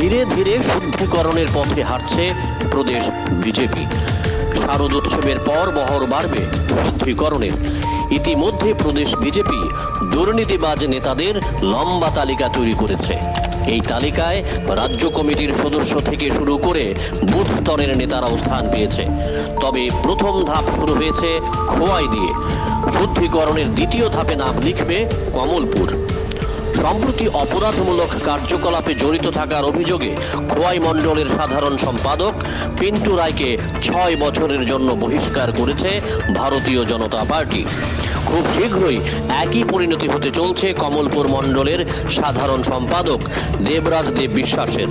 ধীরে ধীরে শুদ্ধিকরণের পথে হাঁটছে প্রদেশ বিজেপি। শারদোৎসবের পর বহর বাড়বে শুদ্ধিকরণের। ইতিমধ্যে প্রদেশ বিজেপি দুর্নীতিবাজ নেতাদের লম্বা তালিকা তৈরি করেছে। এই তালিকায় রাজ্য কমিটির সদস্য থেকে শুরু করে বুথ স্তরের নেতারাও স্থান পেয়েছে। তবে প্রথম ধাপ শুরু হয়েছে খোয়াই দিয়ে। শুদ্ধিকরণের দ্বিতীয় ধাপে নাম লিখবে কমলপুর। সম্প্রতি অপরাধমূলক কার্যকলাপে জড়িত থাকার অভিযোগে খোয়াই মণ্ডলের সাধারণ সম্পাদক পিন্টু রায়কে 6 বছরের জন্য বহিষ্কার করেছে ভারতীয় জনতা পার্টি। খুব শীঘ্রই একই পরিণতি হতে চলছে কমলপুর মণ্ডলের সাধারণ সম্পাদক দেবরাজ দেব বিশ্বাসের।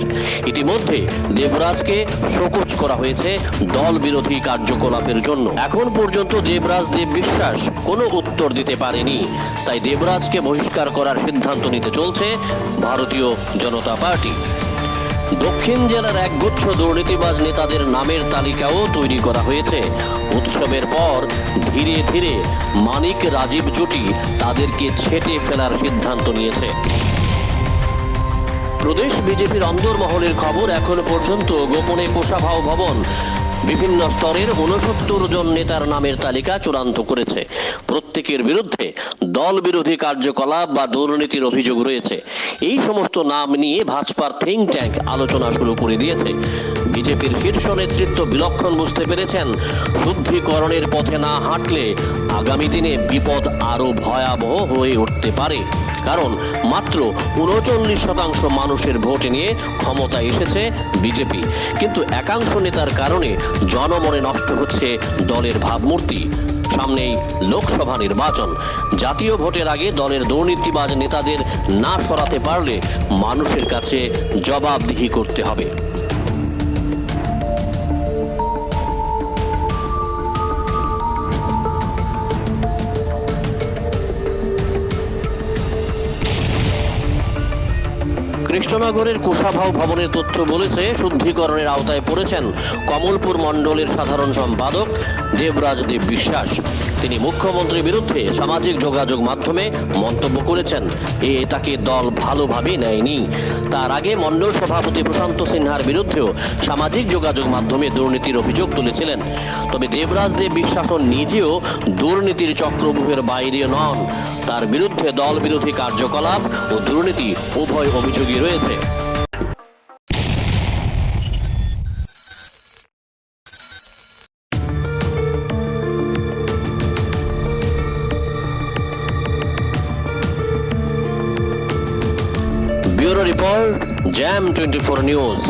ইতিমধ্যে দেবরাজকে শোকজ করা হয়েছে দল বিরোধী কার্যকলাপের জন্য। এখন পর্যন্ত দেবরাজ দেব বিশ্বাস কোনো উত্তর দিতে পারেনি, তাই দেবরাজকে বহিষ্কার করার সিদ্ধান্ত নিতে চলছে ভারতীয় জনতা পার্টি। দক্ষিণ জেলার একগুচ্ছ দুর্নীতিবাজ নেতাদের নামের তালিকাও তৈরি করা হয়েছে। উৎসবের পর ধীরে ধীরে মানিক রাজীব জুটি তাদেরকে ছেঁটে ফেলার সিদ্ধান্ত নিয়েছে। প্রদেশ বিজেপির অন্দরমহলের খবর, এখন পর্যন্ত গোপনে কোষাভাও ভবন বিভিন্ন স্তরের 69 জন নেতার নামের তালিকা চূড়ান্ত করেছে। প্রত্যেকের বিরুদ্ধে দল বিরোধী কার্যকলাপ বা দুর্নীতির অভিযোগ রয়েছে। এই সমস্ত নাম নিয়ে ভাজপার থিঙ্ক ট্যাঙ্ক আলোচনা শুরু করে দিয়েছে। বিজেপির শীর্ষ নেতৃত্ব বিলক্ষণ বুঝতে পেরেছেন, শুদ্ধিকরণের পথে না হাঁটলে আগামী দিনে বিপদ আরো ভয়াবহ হয়ে উঠতে পারে। কারণ মাত্র 39% মানুষের ভোট নিয়ে ক্ষমতায় এসেছে বিজেপি, কিন্তু একাংশ নেতার কারণে জনমনে নষ্ট হচ্ছে দলের ভাবমূর্তি। সামনেই লোকসভা নির্বাচন। জাতীয় ভোটের আগে দলের দুর্নীতিবাজ নেতাদের না সরাতে পারলে মানুষের কাছে জবাবদিহি করতে হবে। কৃষ্ণনগরের কোষাভাও ভবনের তথ্য বলেছে, শুদ্ধিকরণের আওতায় পড়েছেন কমলপুর মণ্ডলের সাধারণ সম্পাদক দেবরাজ দেব বিশ্বাস। তিনি মুখ্যমন্ত্রীর বিরুদ্ধে সামাজিক যোগাযোগ মাধ্যমে মন্তব্য করেছেন, তাকে দল ভালোভাবে নেয়নি। তার আগে মণ্ডল সভাপতি প্রশান্ত সিনহার বিরুদ্ধেও সামাজিক যোগাযোগ মাধ্যমে দুর্নীতির অভিযোগ তুলেছিলেন। তবে দেবরাজ দেব বিশ্বাসও নিজেও দুর্নীতির চক্রব্যূহের বাইরে নন। তার বিরুদ্ধে দল বিরোধী কার্যকলাপ ও দুর্নীতি উভয় অভিযোগই রয়েছে। Bureau report, jam 24 news.